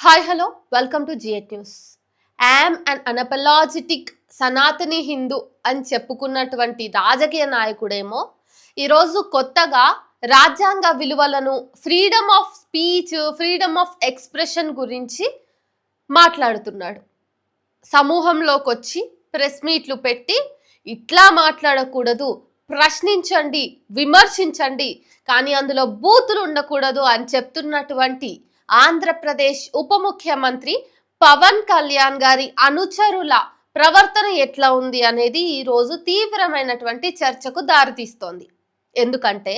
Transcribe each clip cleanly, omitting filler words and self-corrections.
Hi hello welcome to GET news. Am an unapologetic Sanatani Hindu అని చెప్పుకున్నటువంటి రాజకీయ నాయకుడేమో ఈరోజు కొత్తగా రాజ్యాంగ విలువలను, freedom of speech, freedom of expression గురించి మాట్లాడుతున్నాడు. సమూహంలోకి వచ్చి ప్రెస్ మీట్లు పెట్టి ఇట్లా మాట్లాడకూడదు, ప్రశ్నించండి, విమర్శించండి, కానీ అందులో బూతులు ఉండకూడదు అని చెప్తున్నటువంటి ఆంధ్రప్రదేశ్ ఉప ముఖ్యమంత్రి పవన్ కళ్యాణ్ గారి అనుచరుల ప్రవర్తన ఎట్లా ఉంది అనేది ఈరోజు తీవ్రమైనటువంటి చర్చకు దారితీస్తోంది. ఎందుకంటే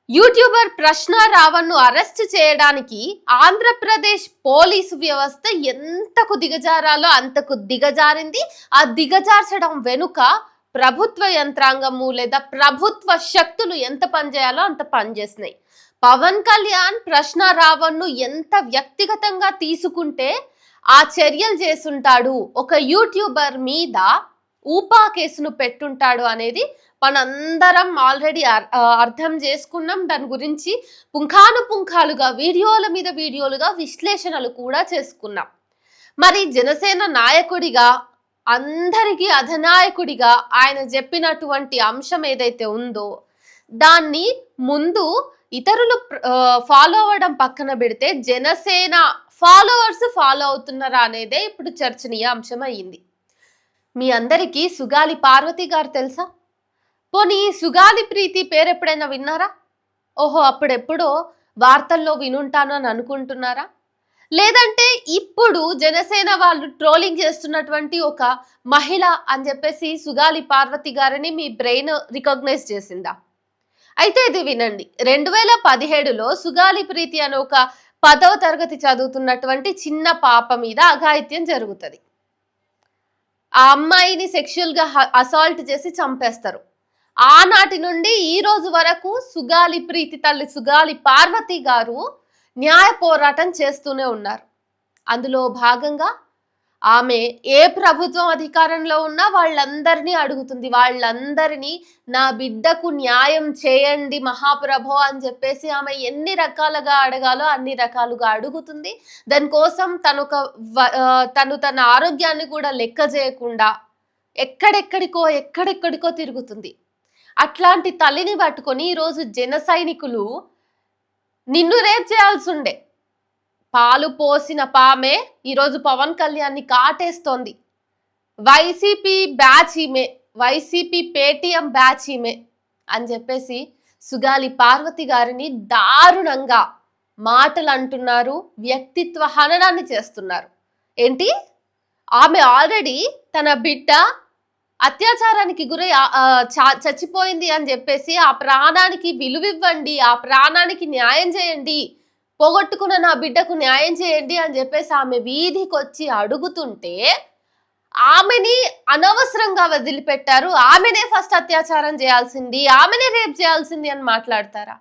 యూట్యూబర్ ప్రశ్న రావణ్ను అరెస్ట్ చేయడానికి ఆంధ్రప్రదేశ్ పోలీసు వ్యవస్థ ఎంతకు దిగజారాలో అంతకు దిగజారింది. ఆ దిగజార్చడం వెనుక ప్రభుత్వ యంత్రాంగము లేదా ప్రభుత్వ శక్తులు ఎంత పనిచేయాలో అంత పనిచేసినాయి. పవన్ కళ్యాణ్ ప్రశ్న రావణ్ను ఎంత వ్యక్తిగతంగా తీసుకుంటే ఆ చర్యలు చేసుంటాడు, ఒక యూట్యూబర్ మీద ఊపా కేసును పెట్టుంటాడు అనేది మనందరం ఆల్రెడీ అర్థం చేసుకున్నాం. దాని గురించి పుంఖానుపుంఖాలుగా వీడియోల మీద వీడియోలుగా విశ్లేషణలు కూడా చేసుకున్నాం. మరి జనసేన నాయకుడిగా, అందరికీ అధినాయకుడిగా ఆయన చెప్పినటువంటి అంశం ఏదైతే ఉందో దాన్ని ముందు ఇతరులు ఫాలో అవ్వడం పక్కన పెడితే జనసేన ఫాలోవర్స్ ఫాలో అవుతున్నారా అనేదే ఇప్పుడు చర్చనీయ అంశం అయ్యింది. మీ అందరికీ సుగాలి పార్వతి గారు తెలుసా? పోనీ సుగాలి ప్రీతి పేరు ఎప్పుడైనా విన్నారా? ఓహో, అప్పుడెప్పుడో వార్తల్లో వినుంటాను అని అనుకుంటున్నారా? లేదంటే ఇప్పుడు జనసేన వాళ్ళు ట్రోలింగ్ చేస్తున్నటువంటి ఒక మహిళ అని చెప్పేసి సుగాలి పార్వతి గారిని మీ బ్రెయిన్ రికగ్నైజ్ చేసిందా? అయితే ఇది వినండి. 2017లో సుగాలి ప్రీతి అనే ఒక 10వ తరగతి చదువుతున్నటువంటి చిన్న పాప మీద అఘాయిత్యం జరుగుతుంది. ఆ అమ్మాయిని సెక్షువల్ గా అసాల్ట్ చేసి చంపేస్తారు. ఆనాటి నుండి ఈ రోజు వరకు సుగాలి ప్రీతి తల్లి సుగాలి పార్వతి గారు న్యాయ పోరాటం చేస్తూనే ఉన్నారు. అందులో భాగంగా ఆమె ఏ ప్రభుత్వం అధికారంలో ఉన్నా వాళ్ళందరినీ అడుగుతుంది, వాళ్ళందరినీ నా బిడ్డకు న్యాయం చేయండి మహాప్రభో అని చెప్పేసి ఆమె ఎన్ని రకాలుగా అడగాలో అన్ని రకాలుగా అడుగుతుంది. దానికోసం తను తన ఆరోగ్యాన్ని కూడా లెక్క చేయకుండా ఎక్కడెక్కడికో తిరుగుతుంది. అట్లాంటి తల్లిని పట్టుకొని ఈరోజు జన సైనికులు నిన్ను రేప్ చేయాల్సి ఉండే. పాలు పోసిన పామే ఈరోజు పవన్ కళ్యాణ్ని కాటేస్తోంది. వైసీపీ బ్యాచ్ ఈమె, వైసీపీ పేటీఎం బ్యాచ్ ఈమె అని చెప్పేసి సుగాలి పార్వతి గారిని దారుణంగా మాటలు అంటున్నారు, వ్యక్తిత్వ హననాన్ని చేస్తున్నారు. ఏంటి, ఆమె ఆల్రెడీ తన బిడ్డ అత్యాచారానికి గురై చచ్చిపోయింది అని చెప్పేసి ఆ ప్రాణానికి విలువివ్వండి, ఆ ప్రాణానికి న్యాయం చేయండి, పోగొట్టుకున్న నా బిడ్డకు న్యాయం చేయండి అని చెప్పేసి ఆమె వీధికి వచ్చి అడుగుతుంటే ఆమెని అనవసరంగా వదిలిపెట్టారు. ఆమెనే ఫస్ట్ అత్యాచారం చేయాల్సింది, ఆమెనే రేప్ చేయాల్సింది అని మాట్లాడతారా?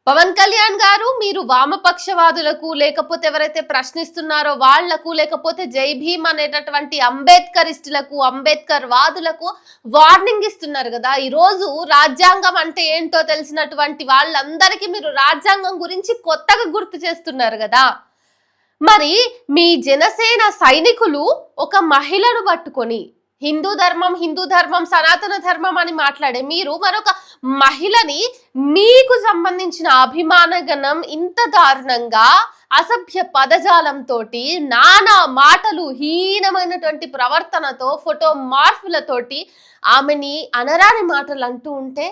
పవన్ కళ్యాణ్ గారు, మీరు వామపక్షవాదులకు, లేకపోతే ఎవరైతే ప్రశ్నిస్తున్నారో వాళ్లకు, లేకపోతే జై భీమ్ అనేటటువంటి అంబేద్కరిస్టులకు, అంబేద్కర్ వాదులకు వార్నింగ్ ఇస్తున్నారు కదా. ఈరోజు రాజ్యాంగం అంటే ఏంటో తెలిసినటువంటి వాళ్ళందరికీ మీరు రాజ్యాంగం గురించి కొత్తగా గుర్తు చేస్తున్నారు కదా. మరి మీ జనసేన సైనికులు ఒక మహిళను పట్టుకొని హిందూ ధర్మం సనాతన ధర్మం అని మాట్లాడే మీరు మరొక మహిళని మీకు సంబంధించిన అభిమానగణం ఇంత దారుణంగా అసభ్య పదజాలంతో, నానా మాటలు, హీనమైనటువంటి ప్రవర్తనతో, ఫోటో మార్పులతోటి ఆమెని అనరాని మాటలు అంటూ ఉంటే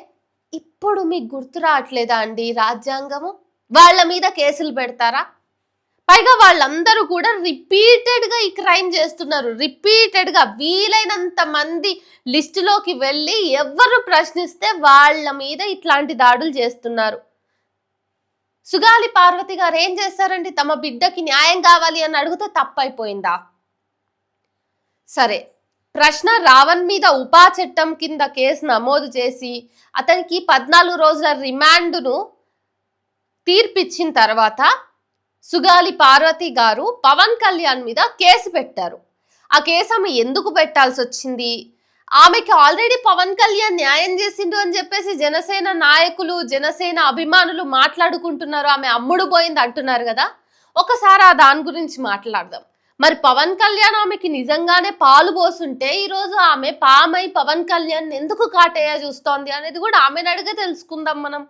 ఇప్పుడు మీకు గుర్తు రావట్లేదా అండి రాజ్యాంగము? వాళ్ళ మీద కేసులు పెడతారా? పైగా వాళ్ళందరూ కూడా రిపీటెడ్గా ఈ క్రైమ్ చేస్తున్నారు. రిపీటెడ్గా వీలైనంత మంది లిస్టులోకి వెళ్ళి ఎవరు ప్రశ్నిస్తే వాళ్ళ మీద ఇట్లాంటి దాడులు చేస్తున్నారు. సుగాలి పార్వతి గారు ఏం చేస్తారండి? తమ బిడ్డకి న్యాయం కావాలి అని అడిగితే తప్పైపోయిందా? సరే, ప్రశ్న రావణ్ మీద ఉపా చట్టం కింద కేసు నమోదు చేసి అతనికి 14 రోజుల రిమాండ్ను తీర్పిచ్చిన తర్వాత సుగాలి పార్వతి గారు పవన్ కళ్యాణ్ మీద కేసు పెట్టారు. ఆ కేసు ఆమె ఎందుకు పెట్టాల్సి వచ్చింది? ఆమెకి ఆల్రెడీ పవన్ కళ్యాణ్ న్యాయం చేసిండు అని చెప్పేసి జనసేన నాయకులు, జనసేన అభిమానులు మాట్లాడుకుంటున్నారు. ఆమె అమ్ముడు పోయింది అంటున్నారు కదా. ఒకసారి ఆ దాని గురించి మాట్లాడదాం. మరి పవన్ కళ్యాణ్ ఆమెకి నిజంగానే పాలు పోసుంటే ఈరోజు ఆమె పామై పవన్ కళ్యాణ్ ఎందుకు కాటేయ చూస్తోంది అనేది కూడా ఆమెను అడిగే తెలుసుకుందాం మనం.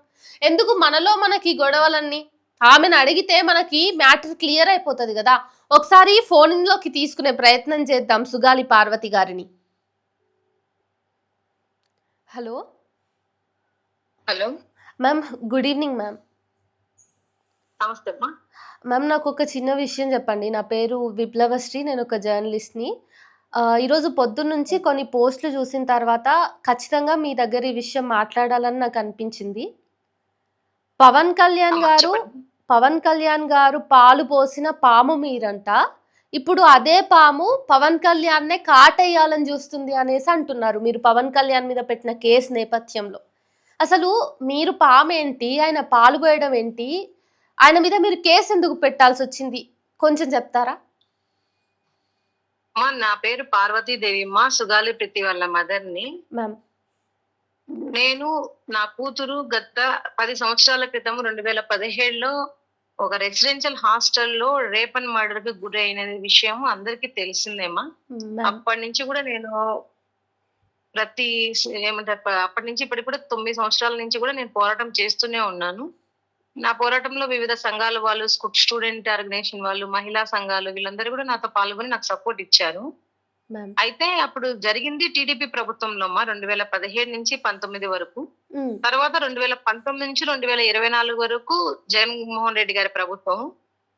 ఎందుకు మనలో మనకి గొడవలన్నీ? ఆమెను అడిగితే మనకి మ్యాటర్ క్లియర్ అయిపోతుంది కదా. ఒకసారి ఫోన్ లోకి తీసుకునే ప్రయత్నం చేద్దాం సుగాలి పార్వతి గారిని. Hello hello ma'am, good evening ma'am. నమస్తే అమ్మా. మ్యామ్, నాకు ఒక చిన్న విషయం చెప్పండి. నా పేరు విప్లవశ్రీ, నేను ఒక జర్నలిస్ట్ని. ఈరోజు పొద్దున్నుంచి కొన్ని పోస్టులు చూసిన తర్వాత ఖచ్చితంగా మీ దగ్గర ఈ విషయం మాట్లాడాలని నాకు అనిపించింది. పవన్ కళ్యాణ్ అమ్మా గారు చెప్పండి. పవన్ కళ్యాణ్ గారు పాలు పోసిన పాము మీరంట. ఇప్పుడు అదే పాము పవన్ కళ్యాణ్నే కాటేయాలని చూస్తుంది అనేసి అంటున్నారు మీరు పవన్ కళ్యాణ్ మీద పెట్టిన కేసు నేపథ్యంలో. అసలు మీరు పామేంటి? ఆయన పాలు పోయడం ఏంటి? ఆయన మీద మీరు కేసు ఎందుకు పెట్టాల్సొచ్చింది? కొంచెం చెప్తారా? అమ్మా నా పేరు పార్వతీదేవి అమ్మా. సుగాలి ప్రీతి వాళ్ళ మదర్‌ని. మ్యామ్. నేను నా కూతురు గత 10 సంవత్సరాల క్రితం 2017లో ఒక రెసిడెన్షియల్ హాస్టల్‌లో రేప్ అండ్ మర్డర్‌కి గురైన విషయం అందరికీ తెలిసిందేమ్మా. మ్యామ్. అప్పటి నుంచి కూడా నేను ప్రతి ఏమంటారు అప్పటి నుంచి ఇప్పటికి కూడా 9 సంవత్సరాల నుంచి కూడా నేను పోరాటం చేస్తూనే ఉన్నాను. నా పోరాటంలో వివిధ సంఘాల వాళ్ళు, స్టూడెంట్ ఆర్గనైజేషన్ వాళ్ళు, మహిళా సంఘాలు వీళ్ళందరూ కూడా నాతో పాల్గొని నాకు సపోర్ట్ ఇచ్చారు. మ్యామ్. అయితే అప్పుడు జరిగింది టీడీపీ ప్రభుత్వంలో అమ్మా 2017 నుంచి 19 వరకు. హ్మ్. తర్వాత 2019 నుంచి 2024 వరకు జగన్మోహన్ రెడ్డి గారి ప్రభుత్వం.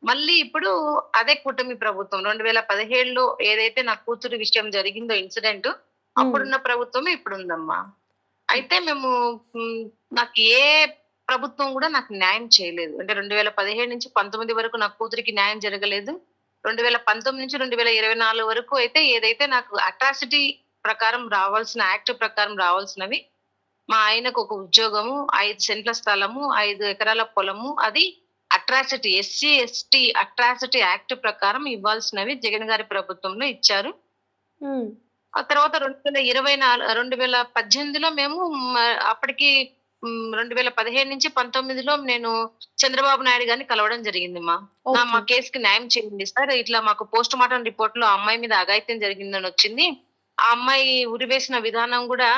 మళ్ళీ ఇప్పుడు అదే కూటమి ప్రభుత్వం 2017లో ఏదైతే నా కూతురు విషయం జరిగిందో ఇన్సిడెంట్, అప్పుడున్న ప్రభుత్వమే ఇప్పుడుందమ్మా. అయితే మేము నాకు ఏ ప్రభుత్వం కూడా నాకు న్యాయం చేయలేదు. అంటే 2017 నుంచి 19 వరకు నా కూతురికి న్యాయం జరగలేదు. 2019 నుంచి 2024 వరకు అయితే ఏదైతే నాకు అట్రాసిటీ ప్రకారం రావాల్సిన యాక్ట్ ప్రకారం రావాల్సినవి, మా ఆయనకు ఒక ఉద్యోగము, 5 సెంట్ల స్థలము, 5 ఎకరాల పొలము, అది atrocity SC, ST atrocity act ప్రకారం ఇవ్వాల్సినవి జగన్ గారి ప్రభుత్వంలో ఇచ్చారు. ఆ తర్వాత 2018లో మేము అప్పటికి 2017 నుంచి 19లో నేను చంద్రబాబు నాయుడు గారిని కలవడం జరిగిందమ్మా. మా కేసుకి న్యాయం చేయండి సార్. ఇట్లా మాకు పోస్ట్ మార్టం రిపోర్ట్ లో ఆ అమ్మాయి మీద అఘాయిత్యం జరిగిందని వచ్చింది. ఆ అమ్మాయి ఉరివేసిన విధానం కూడా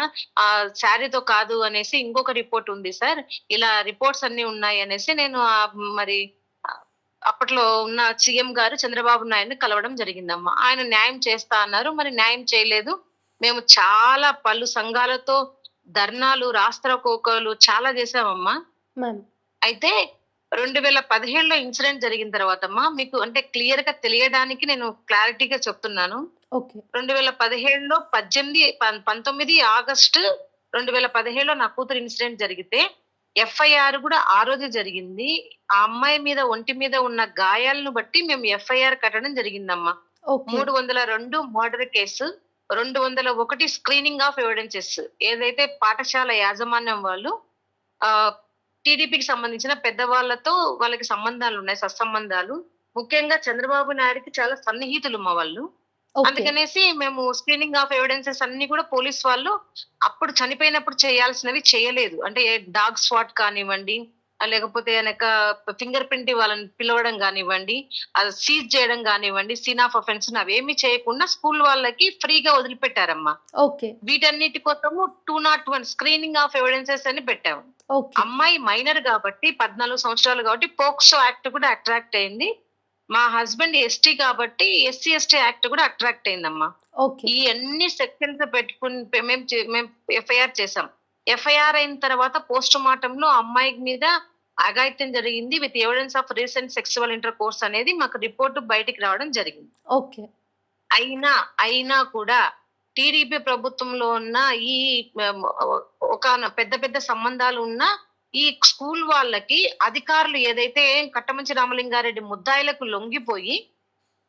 శారీతో కాదు అనేసి ఇంకొక రిపోర్ట్ ఉంది సార్. ఇలా రిపోర్ట్స్ అన్ని ఉన్నాయి అనేసి నేను మరి అప్పట్లో ఉన్న సీఎం గారు చంద్రబాబు నాయుడుని కలవడం జరిగిందమ్మా. ఆయన న్యాయం చేస్తా అన్నారు. మరి న్యాయం చేయలేదు. మేము చాలా పలు సంఘాలతో ధర్నాలు, రాస్తారోకోలు చాలా చేసామమ్మా. అయితే 2017లో ఇన్సిడెంట్ జరిగిన తర్వాతమ్మా మీకు అంటే క్లియర్ గా తెలియడానికి నేను క్లారిటీగా చెప్తున్నాను. 2017లో 19 ఆగస్టు 2017లో నా కూతురు ఇన్సిడెంట్ జరిగితే ఎఫ్ఐఆర్ కూడా ఆ రోజు జరిగింది. ఆ అమ్మాయి మీద ఒంటి మీద ఉన్న గాయాలను బట్టి మేము ఎఫ్ఐఆర్ కట్టడం జరిగిందమ్మా. 302 murder case, 201 screening of evidences. ఏదైతే పాఠశాల యాజమాన్యం వాళ్ళు టీడీపీకి సంబంధించిన పెద్దవాళ్లతో వాళ్ళకి సంబంధాలు ఉన్నాయి, సత్సంబంధాలు. ముఖ్యంగా చంద్రబాబు నాయుడుకి చాలా సన్నిహితులు మా వాళ్ళు. అందుకనేసి మేము స్క్రీనింగ్ ఆఫ్ ఎవిడెన్సెస్ అన్ని కూడా పోలీస్ వాళ్ళు అప్పుడు చనిపోయినప్పుడు చేయాల్సినవి చేయలేదు. అంటే డాగ్ స్వాట్ కానివ్వండి, లేకపోతే వెనక ఫింగర్ ప్రింట్ వాళ్ళని పిలవడం కానివ్వండి, అది సీజ్ చేయడం కానివ్వండి, సీన్ ఆఫ్ అఫెన్స్ అవేమి చేయకుండా స్కూల్ వాళ్ళకి ఫ్రీగా వదిలిపెట్టారమ్మా. వీటన్నిటి కోసము 201 స్క్రీనింగ్ ఆఫ్ ఎవిడెన్సెస్ అని పెట్టాము. అమ్మాయి మైనర్ కాబట్టి 14 సంవత్సరాలు కాబట్టి పోక్సో యాక్ట్ కూడా అట్రాక్ట్ అయింది. మా హస్బెండ్ ఎస్టీ కాబట్టి ఎస్సీ ఎస్టీ యాక్ట్ కూడా అట్రాక్ట్ అయిందమ్మా. ఈ అన్ని సెక్షన్స్ పెట్టుకుని మేము ఎఫ్ఐఆర్ చేసాం. ఎఫ్ఐఆర్ అయిన తర్వాత పోస్ట్ మార్టం లో అమ్మాయి మీద అఘాయిత్యం జరిగింది with evidence of recent sexual inter course అనేది మాకు రిపోర్ట్ బయటికి రావడం జరిగింది. అయినా కూడా టీడీపీ ప్రభుత్వంలో ఉన్న ఈ ఒక పెద్ద పెద్ద సంబంధాలు ఉన్న ఈ స్కూల్ వాళ్ళకి అధికారులు ఏదైతే కట్టమంచి రామలింగారెడ్డి ముద్దాయిలకు లొంగిపోయి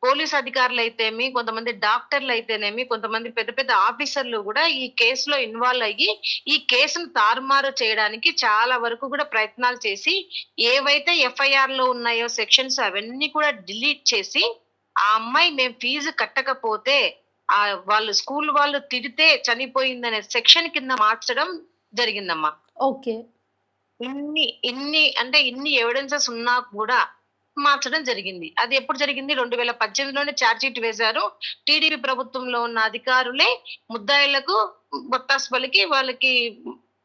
పోలీస్ అధికారులు అయితేమి, కొంతమంది డాక్టర్లు అయితేనేమి, కొంతమంది పెద్ద పెద్ద ఆఫీసర్లు కూడా ఈ కేసులో ఇన్వాల్వ్ అయ్యి ఈ కేసును తారుమారు చేయడానికి చాలా వరకు కూడా ప్రయత్నాలు చేసి ఏవైతే ఎఫ్ఐఆర్ లో ఉన్నాయో సెక్షన్స్ అవన్నీ కూడా డిలీట్ చేసి ఆ అమ్మాయి మేము ఫీజు కట్టకపోతే వాళ్ళు స్కూల్ వాళ్ళు తిడితే చనిపోయిందనే సెక్షన్ కింద మార్చడం జరిగిందమ్మా. ఇన్ని ఎవిడెన్సెస్ ఉన్నా కూడా మార్చడం జరిగింది. అది ఎప్పుడు జరిగింది? 2018లోనే ఛార్జ్ షీట్ వేశారు. టీడీపీ ప్రభుత్వంలో ఉన్న అధికారులే ముద్దాయిలకు వత్తాసు పలికి వాళ్ళకి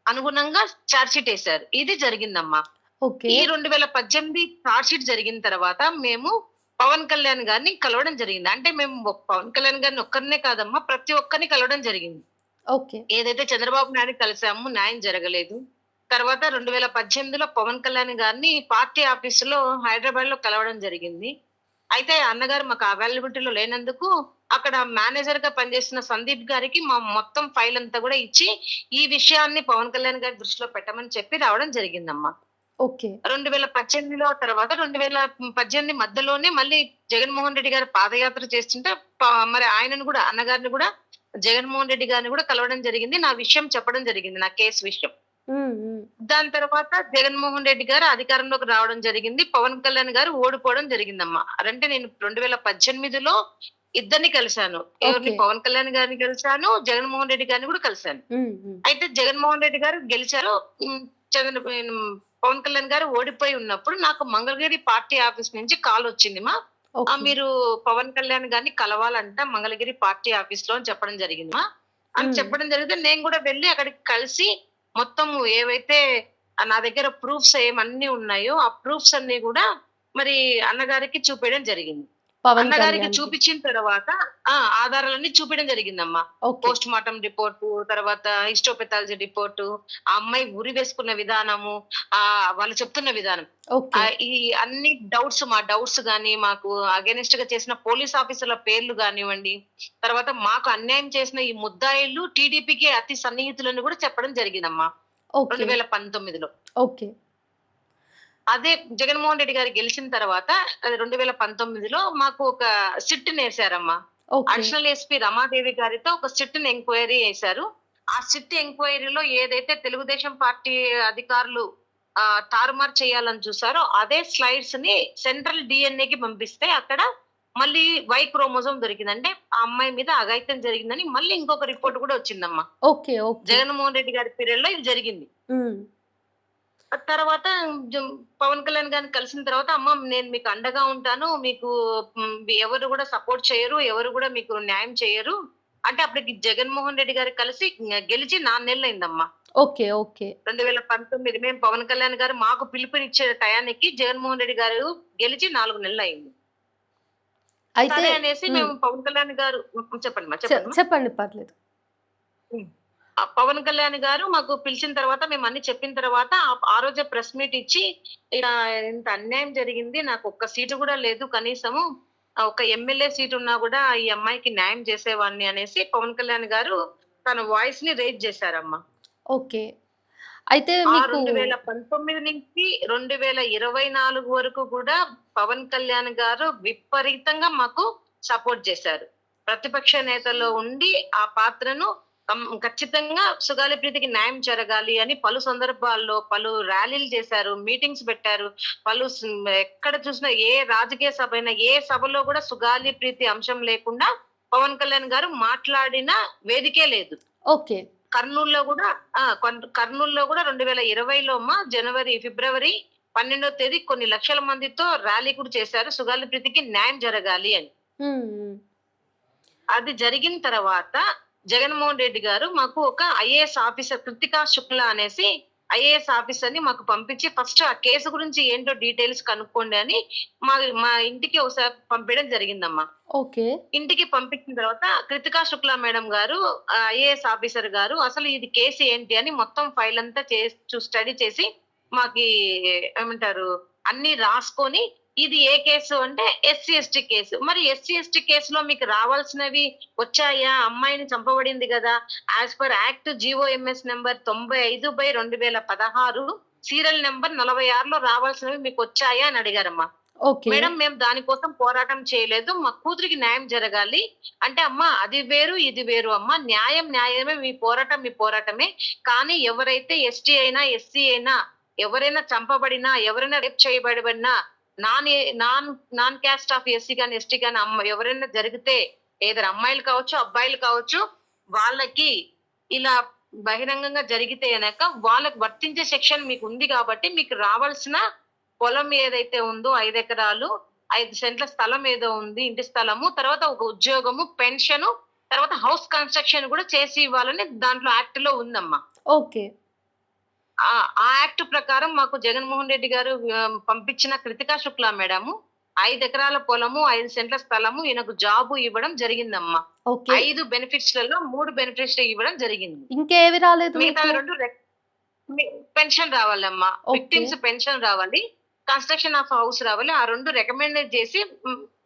అనుగుణంగా ఛార్జ్ షీట్ ఏశారు. ఇది జరిగిందమ్మా. ఓకే. ఈ 2018 ఛార్జ్ షీట్ జరిగిన తర్వాత మేము పవన్ కళ్యాణ్ గారిని కలవడం జరిగింది. అంటే మేము పవన్ కళ్యాణ్ గారిని ఒక్కరినే కాదమ్మా, ప్రతి ఒక్కరిని కలవడం జరిగింది. ఓకే. ఏదైతే చంద్రబాబు నాయుడిని కలిసామో న్యాయం జరగలేదు. తర్వాత 2018లో పవన్ కళ్యాణ్ గారిని పార్టీ ఆఫీసులో హైదరాబాద్‌లో కలవడం జరిగింది. అయితే అన్నగారు మాకు అవైలబిలిటీలో లేనందుకు అక్కడ మేనేజర్‌గా పనిచేస్తున్న సందీప్ గారికి మా మొత్తం ఫైల్ అంతా కూడా ఇచ్చి, ఈ విషయాన్ని పవన్ కళ్యాణ్ గారి దృష్టిలో పెట్టమని చెప్పి రావడం జరిగిందమ్మా. ఓకే. 2018లో తర్వాత 2018 మధ్యలోనే మళ్ళీ జగన్మోహన్ రెడ్డి గారు పాదయాత్ర చేస్తుంటే మరి ఆయనను కూడా అన్నగారిని కూడా జగన్మోహన్ రెడ్డి గారిని కూడా కలవడం జరిగింది. నా విషయం చెప్పడం జరిగింది. నా కేసు విషయం. హ్మ్. హ్మ్. దాని తర్వాత జగన్మోహన్ రెడ్డి గారు అధికారంలోకి రావడం జరిగింది. పవన్ కళ్యాణ్ గారు ఓడిపోవడం జరిగిందమ్మా. అంటే నేను 2018లో ఇద్దరిని కలిసాను. ఎవరిని? ఓకే. పవన్ కళ్యాణ్ గారిని కలిసాను. జగన్మోహన్ రెడ్డి గారిని కూడా కలిసాను. హ్మ్. హ్మ్. అయితే జగన్మోహన్ రెడ్డి గారు గెలిచారు. పవన్ కళ్యాణ్ గారు ఓడిపోయి ఉన్నప్పుడు నాకు మంగళగిరి పార్టీ ఆఫీస్ నుంచి కాల్ వచ్చింది. ఓకే. మీరు పవన్ కళ్యాణ్ గారిని కలవాలంట మంగళగిరి పార్టీ ఆఫీస్ లో అని చెప్పడం జరిగింది. అని హ్మ్. చెప్పడం జరిగితే నేను కూడా వెళ్ళి అక్కడికి కలిసి మొత్తం ఏవైతే నా దగ్గర ప్రూఫ్స్ ఏమన్నీ ఉన్నాయో ఆ ప్రూఫ్స్ అన్ని కూడా మరి అన్నగారికి చూపించడం జరిగింది. పవన్ అన్నగారికి కళ్యాణ్‌కి. చూపించిన తర్వాత ఆధారాలన్నీ చూపించడం జరిగిందమ్మా. ఓకే. పోస్ట్ మార్టం రిపోర్టు, తర్వాత హిస్టోపెథాలజీ రిపోర్టు, ఆ అమ్మాయి ఉరి వేసుకున్న విధానము, వాళ్ళు చెప్తున్న విధానం. ఓకే. ఈ అన్ని మా డౌట్స్ గాని, మాకు అగైనెస్ట్ గా చేసిన పోలీస్ ఆఫీసర్ల పేర్లు గానివ్వండి, తర్వాత మాకు అన్యాయం చేసిన ఈ ముద్దాయిలు టీడీపీకి అతి సన్నిహితులని కూడా చెప్పడం జరిగిందమ్మా. ఓకే. 2019లో. ఓకే. అదే జగన్మోహన్ రెడ్డి గారు గెలిచిన తర్వాత 2019లో మాకు ఒక సిట్‌నేసారమ్మా. ఓకే. అడిషనల్ ఎస్పీ రమాదేవి గారితో ఒక సిట్‌ని ఎంక్వైరీ చేశారు. ఆ సిట్ ఎంక్వైరీలో ఏదైతే తెలుగుదేశం పార్టీ అధికారులు తారుమారు చేయాలని చూసారో అదే స్లైడ్స్‌ని సెంట్రల్ డీఎన్ఏకి పంపిస్తే అక్కడ మళ్ళీ వై క్రోమోజోమ్ దొరికింది. అంటే ఆ అమ్మాయి మీద అఘాయిత్యం జరిగిందని మళ్ళీ ఇంకొక రిపోర్ట్ కూడా వచ్చిందమ్మా. ఓకే. ఓకే. జగన్మోహన్ రెడ్డి గారి పీరియడ్‌లో ఇది జరిగింది. హ్మ్. ఆ తర్వాత జం పవన్ కళ్యాణ్ గారిని కలిసిన తర్వాత, "అమ్మ నేను మీకు అండగా ఉంటాను. మీకు ఎవరు కూడా సపోర్ట్ చేయరు. ఎవరు కూడా మీకు న్యాయం చేయరు." అంటే అప్పటికి జగన్మోహన్ రెడ్డి గారు కలిసి గెలిచి 4 నెలలయిందమ్మా. ఓకే. ఓకే. 2019 మేము పవన్ కళ్యాణ్ గారు మాకు పిలుపునిచ్చే టయానికి జగన్మోహన్ రెడ్డి గారు గెలిచి 4 నెలలయింది. అయితే సరే అనేసి హ్మ్. మేము పవన్ కళ్యాణ్ గారు చెప్పండమ్మా. చెప్పండమ్మా. చెప్పండి పర్లేదు. హ్మ్. పవన్ కళ్యాణ్ గారు మాకు పిలిచిన తర్వాత మేము అన్ని చెప్పిన తర్వాత ఆ రోజే ప్రెస్ మీట్ ఇచ్చి, ఇలా ఇంత అన్యాయం జరిగింది. నాకు ఒక్క సీటు కూడా లేదు కనీసము. ఒక ఎమ్మెల్యే సీట్ ఉన్నా కూడా ఈ అమ్మాయికి న్యాయం చేసేవాడిని అనేసి పవన్ కళ్యాణ్ గారు తన వాయిస్‌ని రైజ్ చేశారమ్మా. ఓకే. అయితే ఆ మీకు 2019 నుంచి 2024 వరకు కూడా పవన్ కళ్యాణ్ గారు విపరీతంగా మాకు సపోర్ట్ చేశారు. ప్రతిపక్ష నేతలో ఉండి ఆ పాత్రను ఖచ్చితంగా సుగాలి ప్రీతికి న్యాయం జరగాలి అని పలు సందర్భాల్లో పలు ర్యాలీలు చేశారు, మీటింగ్స్ పెట్టారు. ఎక్కడ చూసినా ఏ రాజకీయ సభ అయినా ఏ సభలో కూడా సుగాలి ప్రీతి అంశం లేకుండా పవన్ కళ్యాణ్ గారు మాట్లాడిన వేదికే లేదు. ఓకే. కర్నూలులో కూడా కర్నూలులో కూడా 2020లో ఫిబ్రవరి 12వ తేదీ కొన్ని లక్షల మందితో ర్యాలీ కూడా చేశారు. సుగాలి ప్రీతికి న్యాయం జరగాలి అని. హ్మ్. హ్మ్. అది జరిగిన తర్వాత జగన్మోహన్ రెడ్డి గారు మాకు ఒక ఐఏఎస్ ఆఫీసర్ కృతికా శుక్లా అనేసి ఐఏఎస్ ఆఫీసర్‌ని మాకు పంపించి ఫస్ట్ ఆ కేసు గురించి ఏంటో డీటెయిల్స్ కనుక్కోండి అని మా మా ఇంటికి ఒకసారి పంపించడం జరిగిందమ్మా. ఓకే. ఇంటికి పంపించిన తర్వాత కృతికా శుక్లా మేడం గారు ఐఏఎస్ ఆఫీసర్ గారు అసలు ఇది కేసు ఏంటి అని మొత్తం ఫైల్ అంతా స్టడీ చేసి మాకి ఏమంటారు అన్ని రాసుకొని, ఇది ఏ కేసు అంటే ఎస్సీ ఎస్టీ కేసు. మరి ఎస్సీ ఎస్టీ కేసులో మీకు రావాల్సినవి వచ్చాయా? అమ్మాయిని చంపబడింది కదా! As per act GOMS number 95/2016 serial number 46లో రావాల్సినవి మీకు వచ్చాయా అని అడిగారమ్మా. ఓకే. మేడం మేము దానికోసం పోరాటం చేయలేదు. మా కూతురికి న్యాయం జరగాలి. అంటే అమ్మా అది వేరు, ఇది వేరు అమ్మా. న్యాయం న్యాయమే. మీ పోరాటం మీ పోరాటమే. కానీ ఎవరైతే ఎస్టీ అయినా, ఎస్సీ అయినా, ఎవరైనా చంపబడినా, ఎవరైనా రేప్ చేయబడినా, నాన్ ఏ non non caste of SC గాని, ఎస్టీ గాని ఎవరైనా జరిగితే ఏదైనా అమ్మాయిలు కావచ్చు, అబ్బాయిలు కావచ్చు, వాళ్ళకి ఇలా బహిరంగంగా జరిగితే గనక వాళ్ళకి వర్తించే సెక్షన్ మీకు ఉంది కాబట్టి మీకు రావాల్సిన పొలం ఏదైతే ఉందో 5 ఎకరాలు, 5 సెంట్ల స్థలం ఏదో ఉంది, ఇంటి స్థలము, తర్వాత ఒక ఉద్యోగము, పెన్షను, తర్వాత హౌస్ కన్‌స్ట్రక్షన్ గూడా చేసి ఇవ్వాలని దాంట్లో యాక్ట్‌లో ఉందమ్మా. ఓకే. ఆ యాక్ట్ ప్రకారం మాకు జగన్‌మోహన్ రెడ్డి గారు పంపించిన కృతికా శుక్లా మేడము 5 ఎకరాల పొలము, 5 సెంట్ల స్థలము, ఈయనకు జాబు ఇవ్వడం జరిగిందమ్మా. ఓకే. 5 బెనిఫిట్స్‌లలో 3 బెనిఫిట్స్ ఇవ్వడం జరిగింది. ఇంకేవి రాలేదు మీకు? మిగతావి 2 పెన్షన్ రావాలమ్మా. ఓకే. విక్టిమ్స్ పెన్షన్ రావాలి. కన్‌స్ట్రక్షన్ ఆఫ్ హౌస్ రావాలి. ఆ 2 రికమెండెడ్ చేసి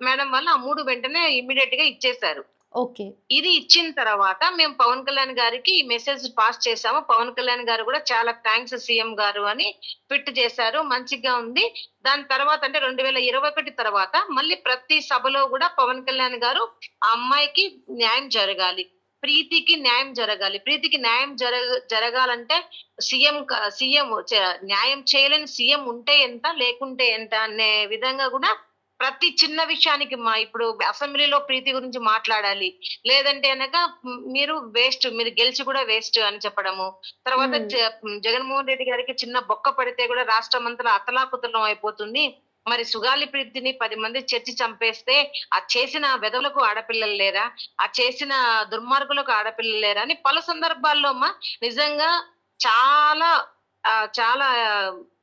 మేడం వాళ్ళు ఆ 3 వెంటనే ఇమ్మీడియేట్‌గా ఇచ్చేసారు. ఓకే. ఇది ఇచ్చిన తర్వాత మేము పవన్ కళ్యాణ్ గారికి ఈ మెసేజ్ పాస్ చేసాము. పవన్ కళ్యాణ్ గారు కూడా చాలా థాంక్స్ సీఎం గారు అని ట్వీట్ చేశారు. మంచిగా ఉంది. దాని తర్వాత అంటే 2021 తర్వాత మళ్ళీ ప్రతి సభలో కూడా పవన్ కళ్యాణ్ గారు ఆ అమ్మాయికి న్యాయం జరగాలి. ప్రీతికి న్యాయం జరగాలి. ప్రీతికి న్యాయం జరగాలంటే సీఎం న్యాయం చేయలేని సీఎం ఉంటే ఎంత, లేకుంటే ఎంత అనే విధంగా కూడా ప్రతి చిన్న విషయానికి ఇప్పుడు అసెంబ్లీలో ప్రీతి గురించి మాట్లాడాలి. లేదంటే గనక మీరు వేస్ట్. మీరు గెలిచి కూడా వేస్ట్ అని చెప్పడము. తర్వాత జగన్మోహన్ రెడ్డి గారికి చిన్న బొక్క పడితే కూడా రాష్ట్రమంతటా అతలాకుతలం అయిపోతుంది. మరి సుగాలి ప్రీతిని 10 మంది చర్చి చంపేస్తే ఆ చేసిన వెధవలకు ఆడపిల్లలు లేరా? ఆ చేసిన దుర్మార్గులకు ఆడపిల్లలు లేరా? అని పలు సందర్భాల్లో నిజంగా చాలా చాలా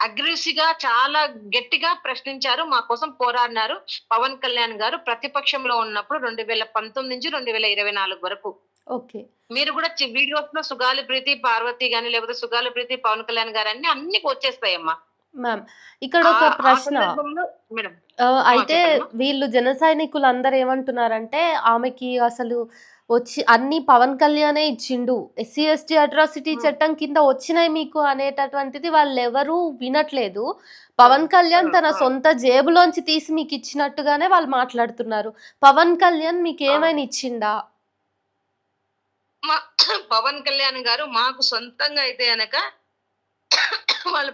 అగ్రెసివ్‌గా చాలా గట్టిగా ప్రశ్నించారు. మా కోసం పోరాడినారు పవన్ కళ్యాణ్ గారు ప్రతిపక్షంలో ఉన్నప్పుడు 2019 నుంచి 2024 వరకు. ఓకే. మీరు కూడా వీడియోస్‌లో సుగాలి ప్రీతి, పార్వతి గాని లేకపోతే సుగాలి ప్రీతి, పవన్ కళ్యాణ్ గారన్నీ అన్ని వచ్చేస్తాయమ్మా. మ్యామ్ ఇక్కడొక ఆ ప్రశ్న. సందర్భంలో మేడం. అయితే చెప్పండమ్మా. వీళ్ళు జన సైనికులందరూ ఏమంటున్నారంటే, ఆమెకి అసలు వచ్చి అన్నీ పవన్ కళ్యాణే ఇచ్చిండు. ఎస్సీ, ఎస్టీ అట్రాసిటీ హ్మ్. చట్టం కింద వచ్చినాయి మీకు అనేటటువంటిది వాళ్ళెవరూ వినట్లేదు. ఆ! పవన్ కళ్యాణ్ తన ఆ! సొంత జేబులోంచి తీసి మీకిచ్చినట్టుగానే వాళ్ళు మాట్లాడుతున్నారు. పవన్ కళ్యాణ్ ఆ! మీకేమైనా ఇచ్చిండా? మా పవన్ కళ్యాణ్ గారు మాకు సొంతంగా అయితే గనక వాళ్ళు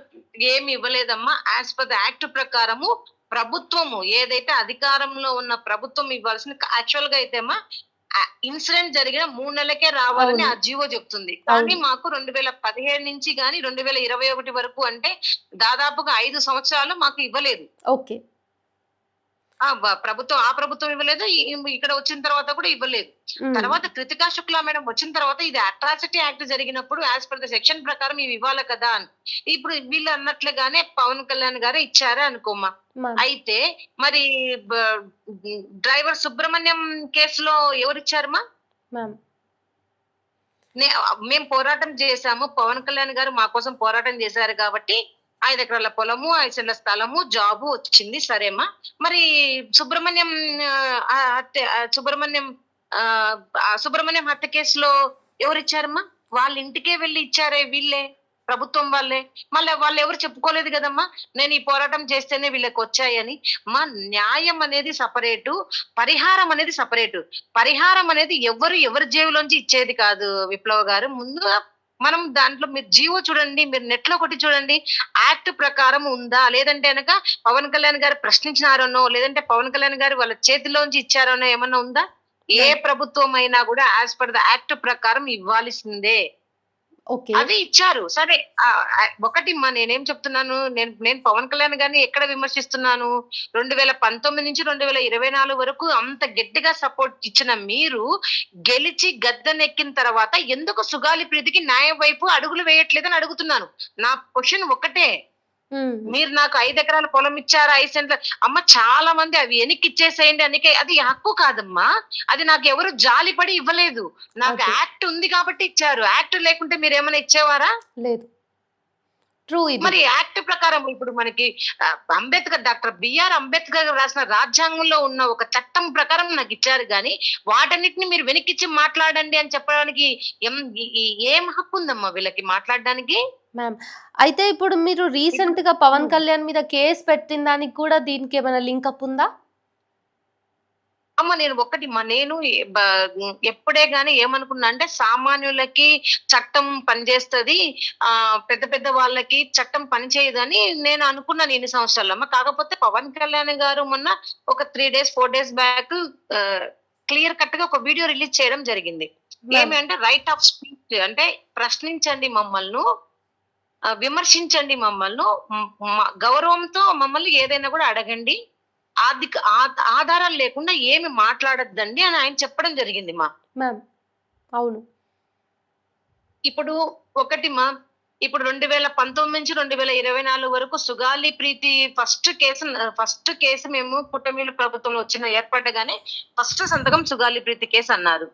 ఏమి ఇవ్వలేదమ్మా. యాస్ పర్ ద యాక్ట్ ప్రకారము ప్రభుత్వము ఏదైతే అధికారంలో ఉన్న ప్రభుత్వం ఇవ్వాల్సింది యాక్చువల్‌గా అయితే ఇన్సిడెంట్ జరిగిన 3 నెలలకే రావాలని అవును. ఆ జీవో చెప్తుంది. కానీ అవును. మాకు 2017 నుంచి గాని 2021 వరకు అంటే దాదాపుగా 5 సంవత్సరాలు మాకు ఇవ్వలేదు. ఓకే. ప్రభుత్వం ఇవ్వలేదు. ఇక్కడ వచ్చిన తర్వాత కూడా ఇవ్వలేదు. హ్మ్. తర్వాత కృతికా శుక్లా మేడం వచ్చిన తర్వాత ఇది అట్రాసిటీ యాక్ట్ జరిగినప్పుడు యాస్ పర్ ద సెక్షన్ ప్రకారం ఇవి ఇవ్వాలి కదా అని. ఇప్పుడు వీళ్ళు అన్నట్లుగానే పవన్ కళ్యాణ్ గారే ఇచ్చారే అనుకోమ్మా. మ్యామ్. అయితే మరి డ్రైవర్ సుబ్రహ్మణ్యం కేసులో ఎవరిచ్చారమ్మా? మ్యామ్. మేము పోరాటం చేశాము. పవన్ కళ్యాణ్ గారు మా కోసం పోరాటం చేశారు కాబట్టి 5 ఎకరాల పొలము, 5 సెంట్ల స్థలము, జాబు వచ్చింది. సరేమ్మా. మరి సుబ్రహ్మణ్యం సుబ్రహ్మణ్యం సుబ్రహ్మణ్యం హత్య కేసులో ఎవరిచ్చారమ్మా? వాళ్ళ ఇంటికే వెళ్లి ఇచ్చారే వీళ్ళే. ప్రభుత్వం వాళ్ళే. మళ్ళీ వాళ్ళు ఎవరు చెప్పుకోలేదు కదమ్మా. నేను ఈ పోరాటం చేస్తేనే వీళ్ళకి వచ్చాయని. న్యాయం అనేది సెపరేటు, పరిహారం అనేది సెపరేటు. పరిహారం అనేది ఎవరి జేబులోంచి ఇచ్చేది కాదు విప్లవ్ గారు. ముందుగా మనం దాంట్లో మీరు జీవో చూడండి, మీరు నెట్‌లో కొట్టి చూడండి. యాక్ట్ ప్రకారం ఉందా? లేదంటే గనక పవన్ కళ్యాణ్ గారు ప్రశ్నించినారనో, లేదంటే పవన్ కళ్యాణ్ గారు వాళ్ళ చేతిలోంచి ఇచ్చారనో ఏమన్నా ఉందా? ఏ మ్యామ్. ప్రభుత్వం అయినా కూడా యాస్ పర్ ద యాక్ట్ ప్రకారం ఇవ్వాల్సిందే. ఓకే. అది ఇచ్చారు. సరే ఒకటిమ్మా నేనేం చెప్తున్నాను, నేను పవన్ కళ్యాణ్ గారిని ఎక్కడ విమర్శిస్తున్నాను? 2019 నుంచి 2024 వరకు అంత గట్టిగా సపోర్ట్ ఇచ్చిన మీరు, గెలిచి గద్దెనెక్కిన తర్వాత ఎందుకు సుగాలి ప్రీతికి న్యాయం వైపు అడుగులు వేయట్లేదని అడుగుతున్నాను. నా క్వెషన్ ఒక్కటే. హ్మ్. మీరు నాకు 5 ఎకరాల పొలం ఇచ్చారా? 5 సెంట్ల అమ్మ చాలా మంది అవి వెనక్కిచ్చేసేయండి అది హక్కు కాదమ్మా. అది నాకు ఎవరు జాలిపడి ఇవ్వలేదు. నాకు ఓకే. యాక్ట్ ఉంది కాబట్టి ఇచ్చారు. యాక్ట్ లేకుంటే మీరేమైనా ఇచ్చేవారా? లేదు. ట్రూ ఇది. మరి యాక్ట్ ప్రకారం ఇప్పుడు మనకి డాక్టర్ బిఆర్ అంబేద్కర్ గారు రాసిన రాజ్యాంగంలో ఉన్న ఒక చట్టం ప్రకారం నాకు ఇచ్చారు గాని, వాటన్నిటిని మీరు వెనక్కిచ్చి మాట్లాడండి అని చెప్పడానికి ఏం హక్కు ఉందమ్మా వీళ్ళకి మాట్లాడడానికి? మ్యామ్. అయితే ఇప్పుడు మీరు ఇప్పుడు రీసెంట్‌గా పవన్ కళ్యాణ్ మీద కేస్ పెట్టిన దానికి కూడా దీనికేమైనా లింకప్ ఉందా? అమ్మ నేను నేను ఎప్పుడే గాని ఏమనుకున్నా అంటే సామాన్యులకి చట్టం పనిచేస్తది. పెద్ద పెద్ద వాళ్ళకి చట్టం పనిచేయదని నేను అనుకున్నాను ఇన్ని సంవత్సరాలమ్మ. కాకపోతే పవన్ కళ్యాణ్ గారు మొన్న ఒక 3 days, 4 days back clear cut గా ఒక వీడియో రిలీజ్ చేయడం జరిగింది. మ్యామ్. ఏమి అంటే రైట్ ఆఫ్ స్పీచ్ అంటే ప్రశ్నించండి మమ్మల్ని. విమర్శించండి మమ్మల్ని. గౌరవంతో మమ్మల్ని ఏదైనా కూడా అడగండి. ఆధారాలు లేకుండా ఏమి మాట్లాడొద్దండి అని ఆయన చెప్పడం జరిగింది మా. మ్యామ్. అవును. ఇప్పుడు ఒకటి మా, ఇప్పుడు 2019 నుంచి 2024 వరకు సుగాలి ప్రీతి ఫస్ట్ కేసు మేము పుట్టమీలు ప్రభుత్వంలో ఏర్పడగానే ఫస్ట్ సంతకం సుగాలి ప్రీతి కేసు అన్నారు.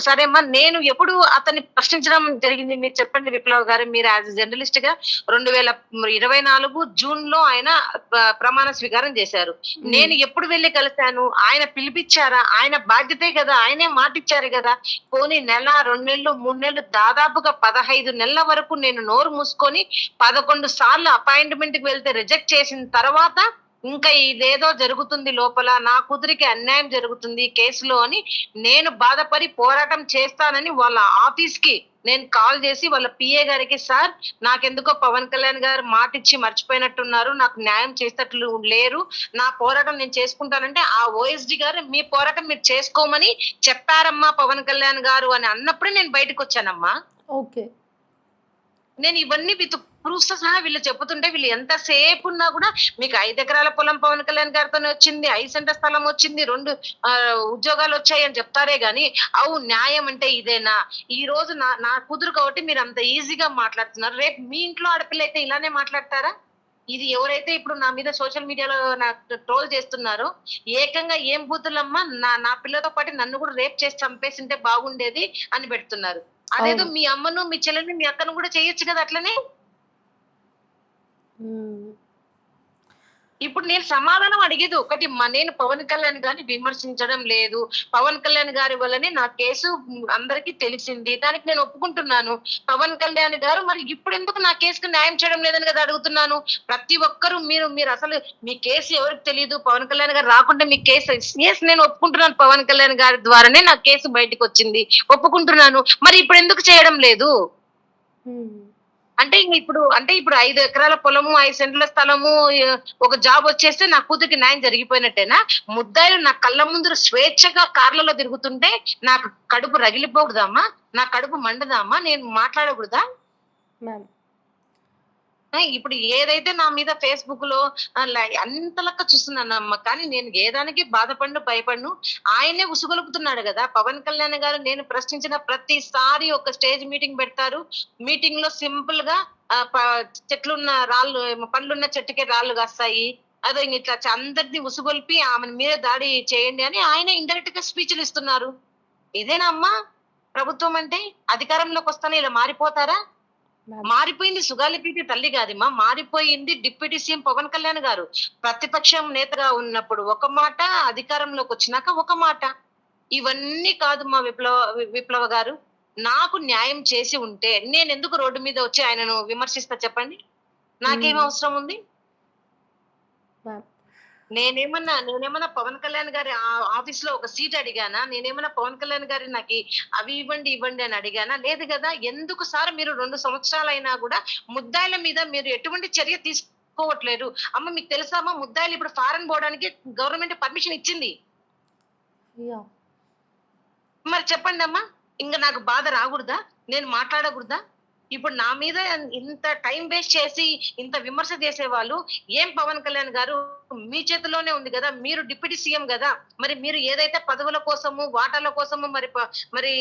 సరేమ్మా, నేను ఎప్పుడు అతన్ని ప్రశ్నించడం జరిగింది మీరు చెప్పండి విప్లవ్ గారు. మీరు యాజ్ జర్నలిస్ట్ గా 2024 జూన్ లో ఆయన ప్రమాణ స్వీకారం చేశారు. నేను ఎప్పుడు వెళ్ళి కలిశాను? ఆయన పిలిపించారా? ఆయన బాధ్యతే కదా, ఆయనే మాటిచ్చారు కదా. పోనీ నెల, 2 నెలలు, 3 నెలలు, దాదాపుగా 15 నెలల వరకు నేను నోరు మూసుకొని 11 సార్లు అపాయింట్మెంట్ కి వెళ్తే రిజెక్ట్ చేసిన తర్వాత ఇంకా ఇదేదో జరుగుతుంది లోపల, నా కూతురికి అన్యాయం జరుగుతుంది కేసులో అని నేను బాధపడి పోరాటం చేస్తానని వాళ్ళ ఆఫీస్ కి నేను కాల్ చేసి వాళ్ళ పిఏ గారికి, సార్ నాకెందుకో పవన్ కళ్యాణ్ గారు మాట ఇచ్చి మర్చిపోయినట్టున్నారు, నాకు న్యాయం చేసేటట్లు లేరు, నా పోరాటం నేను చేసుకుంటానంటే ఆ ఓఎస్డి గారు మీ పోరాటం మీరు చేసుకోమని చెప్పారమ్మా పవన్ కళ్యాణ్ గారు అని అన్నప్పుడే నేను బయటకు వచ్చానమ్మా. ఓకే. నేను ఇవన్నీ విత్ ప్రూఫ్స్ సహా వీళ్ళు చెబుతుంటే వీళ్ళు ఎంతసేపు ఉన్నా కూడా మీకు 5 ఎకరాల పొలం పవన్ కళ్యాణ్ గారితోనే వచ్చింది, 5 సెంట్ల స్థలం వచ్చింది, 2 ఉద్యోగాలు వచ్చాయి అని చెప్తారే గాని అవు న్యాయం అంటే ఇదేనా? ఈ రోజు నా కూతురు కాబట్టి మీరు అంత ఈజీగా మాట్లాడుతున్నారు. రేపు మీ ఇంట్లో ఆడపిల్ల అయితే ఇలానే మాట్లాడతారా? ఇది ఎవరైతే ఇప్పుడు నా మీద సోషల్ మీడియాలో నాకు ట్రోల్ చేస్తున్నారో ఏకంగా ఏం బూతులమ్మా, నా పిల్లతో పాటు నన్ను కూడా రేప్ చేసి చంపేసింటే బాగుండేది అని పెడుతున్నారు. అదేదో మీ అమ్మను, మీ చెల్లెని, మీ అక్కను కూడా చేయొచ్చు కదా అట్లనే. ఇప్పుడు నేను సమాధానం అడిగేది ఒకటి, నేను పవన్ కళ్యాణ్ గారిని విమర్శించడం లేదు. పవన్ కళ్యాణ్ గారి వల్లనే నా కేసు అందరికీ తెలిసింది, దానికి నేను ఒప్పుకుంటున్నాను. పవన్ కళ్యాణ్ గారు మరి ఇప్పుడు ఎందుకు నా కేసుకు న్యాయం చేయడం లేదని కదా అడుగుతున్నాను. ప్రతి ఒక్కరు మీరు అసలు మీ కేసు ఎవరికి తెలియదు, పవన్ కళ్యాణ్ గారు రాకుండా మీ కేసు నేను ఒప్పుకుంటున్నాను. పవన్ కళ్యాణ్ గారి ద్వారానే నా కేసు బయటకు వచ్చింది, ఒప్పుకుంటున్నాను. మరి ఇప్పుడు ఎందుకు చేయడం లేదు? అంటే ఇప్పుడు 5 ఎకరాల పొలము, 5 సెంట్ల స్థలము, ఒక జాబ్ వచ్చేస్తే నా కూతురికి న్యాయం జరిగిపోయినట్టేనా? ముద్దాయిలు నా కళ్ళ ముందు స్వేచ్ఛగా కార్లలో తిరుగుతుంటే నాకు కడుపు రగిలిపోకూడదమ్మా? నా కడుపు మండదామా? నేను మాట్లాడకూడదా? ఇప్పుడు ఏదైతే నా మీద ఫేస్బుక్ లో అంతలక్క చూస్తున్నానమ్మ, కానీ నేను ఏదానికి బాధపడిను, భయపడను. ఆయనే ఉసుగొలుపుతున్నాడు కదా పవన్ కళ్యాణ్ గారు. నేను ప్రశ్నించిన ప్రతిసారి ఒక స్టేజ్ మీటింగ్ పెడతారు. మీటింగ్ లో సింపుల్ గా చెట్లున్న రాళ్ళు, పండ్లున్న చెట్టుకే రాళ్ళు కాస్తాయి, అదో ఇట్లా అందరినీ ఉసుగొల్పి ఆమెను మీరే దాడి చేయండి అని ఆయన ఇండైరెక్ట్ గా స్పీచ్లు ఇస్తున్నారు. ఇదేనా అమ్మా ప్రభుత్వం అంటే? అధికారంలోకి వస్తానే ఇలా మారిపోతారా? మారిపోయింది సుగాలి ప్రీతి తల్లి కాదమ్మా, మారిపోయింది డిప్యూటీ సీఎం పవన్ కళ్యాణ్ గారు. ప్రతిపక్షం నేతగా ఉన్నప్పుడు ఒక మాట, అధికారంలోకి వచ్చినాక ఒక మాట. ఇవన్నీ కాదు మా విప్లవ గారు. నాకు న్యాయం చేసి ఉంటే నేను ఎందుకు రోడ్డు మీద వచ్చి ఆయనను విమర్శిస్తా చెప్పండి? నాకేం అవసరం ఉంది? నేనేమన్నా పవన్ కళ్యాణ్ గారి ఆఫీస్ లో ఒక సీట్ అడిగానా? నేనేమన్నా పవన్ కళ్యాణ్ గారి నాకు అవి ఇవ్వండి అని అడిగానా? లేదు కదా. ఎందుకు సార్ మీరు 2 సంవత్సరాలైనా కూడా ముద్దాయిల మీద మీరు ఎటువంటి చర్య తీసుకోవట్లేదు? అమ్మ మీకు తెలుసామా, ముద్దాయిలు ఇప్పుడు ఫారెన్ పోవడానికి గవర్నమెంట్ పర్మిషన్ ఇచ్చింది. మరి చెప్పండి అమ్మా, ఇంకా నాకు బాధ రాకూడదా? నేను మాట్లాడకూడదా? ఇప్పుడు నా మీద ఇంత టైం వేస్ట్ చేసి ఇంత విమర్శ చేసే వాళ్ళు ఏం పవన్ కళ్యాణ్ గారు మీ చేతిలోనే ఉంది కదా, మీరు డిప్యూటీ సీఎం కదా. మరి మీరు ఏదైతే పదవుల కోసము, వాటాల కోసము మరి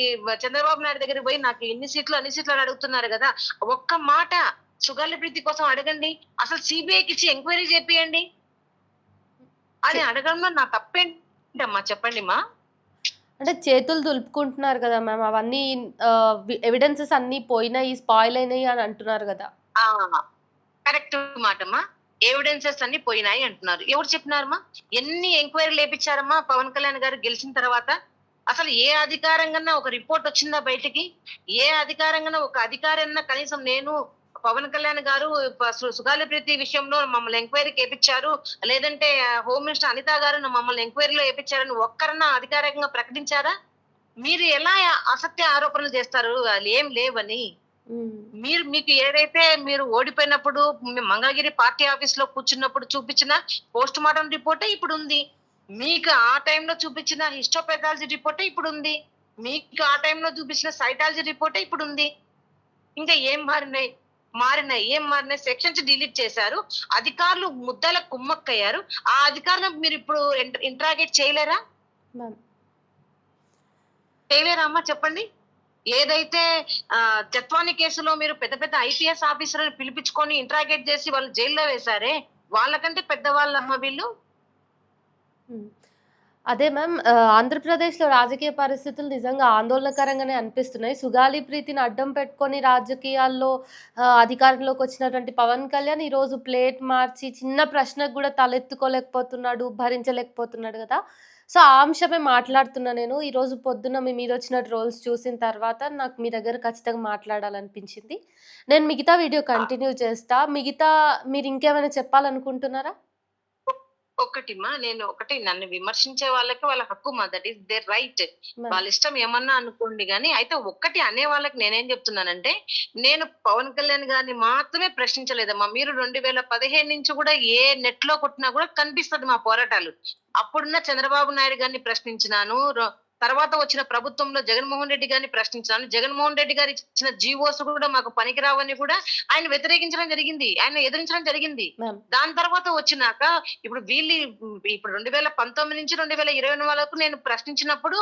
చంద్రబాబు నాయుడు దగ్గర పోయి నాకు అన్ని సీట్లు అని అడుగుతున్నారు కదా. ఒక్క మాట సుగాలి ప్రీతి కోసం అడగండి. అసలు సిబిఐకి ఇచ్చి ఎంక్వైరీ చేపియండి అని అడగడంలో నా తప్పేంటమ్మా చెప్పండి మా? అంటే చేతులు దులుపుకుంటున్నారు కదా మ్యామ్, అవన్నీ ఎవిడెన్సెస్ అన్ని పోయినాయి, స్పాయిల్ అయినాయి అని అంటున్నారు కదా. కరెక్ట్ మాటమ్మా, ఎవిడెన్సెస్ అన్ని పోయినాయి అంటున్నారు. ఎవరు చెప్పినారమ్మా? ఎన్ని ఎంక్వైరీలు వేపించారమ్మా పవన్ కళ్యాణ్ గారు గెలిచిన తర్వాత? అసలు ఏ అధికారంగా ఒక రిపోర్ట్ వచ్చిందా బయటికి? ఏ అధికారంగా ఒక అధికారన్నా కనీసం నేను పవన్ కళ్యాణ్ గారు సుగాలి ప్రీతి విషయంలో మమ్మల్ని ఎంక్వైరీకి వేపించారు, లేదంటే హోమ్ మినిస్టర్ అనిత గారు మమ్మల్ని ఎంక్వైరీలో వేపించారని ఒక్కరన్నా అధికారికంగా ప్రకటించారా? మీరు ఎలా అసత్య ఆరోపణలు చేస్తారు? వాళ్ళు ఏం లేవని. మీకు ఏదైతే మీరు ఓడిపోయినప్పుడు మంగళగిరి పార్టీ ఆఫీస్ లో కూర్చున్నప్పుడు చూపించిన పోస్ట్ మార్టం రిపోర్టే ఇప్పుడు ఉంది. మీకు ఆ టైంలో చూపించిన హిస్టోపెథాలజీ రిపోర్టే ఇప్పుడు ఉంది. మీకు ఆ టైంలో చూపించిన సైటాలజీ రిపోర్టే ఇప్పుడు ఉంది. ఇంకా ఏం మారినాయి? మారినాయి. ఏం మారినాయి? సెక్షన్స్ డిలీట్ చేశారు. అధికారులు ముద్దాల కుమ్మక్కయ్యారు. ఆ అధికారులను మీరు ఇప్పుడు ఇంట్రాగేట్ చేయలేరా? మ్యామ్. చేయలేరా అమ్మా చెప్పండి? ఏదైతే జత్వాని కేసులో మీరు పెద్ద పెద్ద ఐపీఎస్ ఆఫీసర్‌ని పిలిపించుకొని ఇంట్రాగేట్ చేసి వాళ్ళు జైల్లో వేశారే, వాళ్ళకంటే పెద్దవాళ్ళమ్మా వీళ్ళు. హ్మ్. అదే మ్యామ్. ఆంధ్రప్రదేశ్‌లో రాజకీయ పరిస్థితులు నిజంగా ఆందోళనకరంగానే అనిపిస్తున్నాయి. సుగాలి ప్రీతిని అడ్డం పెట్టుకొని రాజకీయాల్లో అధికారంలోకొచ్చినటువంటి పవన్ కళ్యాణ్ ఈరోజు ప్లేట్ మార్చి చిన్న ప్రశ్నకు గూడా తలెత్తుకోలేకపోతున్నాడు, భరించలేకపోతున్నాడు గదా! సో, ఆ అంశమే మాట్లాడుతున్నా నేను. ఈరోజు పొద్దున్న మీ మీదొచ్చిన ట్రోల్స్ చూసిన తర్వాత నాకు మీ దగ్గర ఖచ్చితంగా మాట్లాడాలనిపించింది. నేను మిగతా వీడియో కంటిన్యూ చేస్తా. మిగతా మీరింకేమైనా చెప్పాలనుకుంటున్నారా? నేను ఒకటి నన్ను విమర్శించే వాళ్ళకి వాళ్ళ హక్కు మా. That is their right. Ma'am. వాళ్ళ ఇష్టం ఏమన్నా అనుకోండి గాని, అయితే ఒక్కటి అనే వాళ్ళకి నేనేం చెప్తున్నానంటే, నేను పవన్ కళ్యాణ్ గారిని మాత్రమే ప్రశ్నించలేదమ్మా. మీరు 2015 నుంచి కూడా ఏ నెట్ లో కొట్టినా కూడా కనిపిస్తది మా పోరాటాలు. అప్పుడున్న చంద్రబాబు నాయుడు గారిని ప్రశ్నించినాను. తర్వాత వచ్చిన ప్రభుత్వంలో జగన్మోహన్ రెడ్డి గారిని ప్రశ్నించాను. జగన్మోహన్ రెడ్డి గారు ఇచ్చిన జీవోస్ కూడా మాకు పనికిరావని కూడా ఆయన వ్యతిరేకించడం జరిగింది. ఆయన ఎదిరించడం జరిగింది. మ్యామ్. దాని తర్వాత వచ్చినాక ఇప్పుడు ఇప్పుడు 2019 నుంచి 2020 వరకు నేను ప్రశ్నించినప్పుడు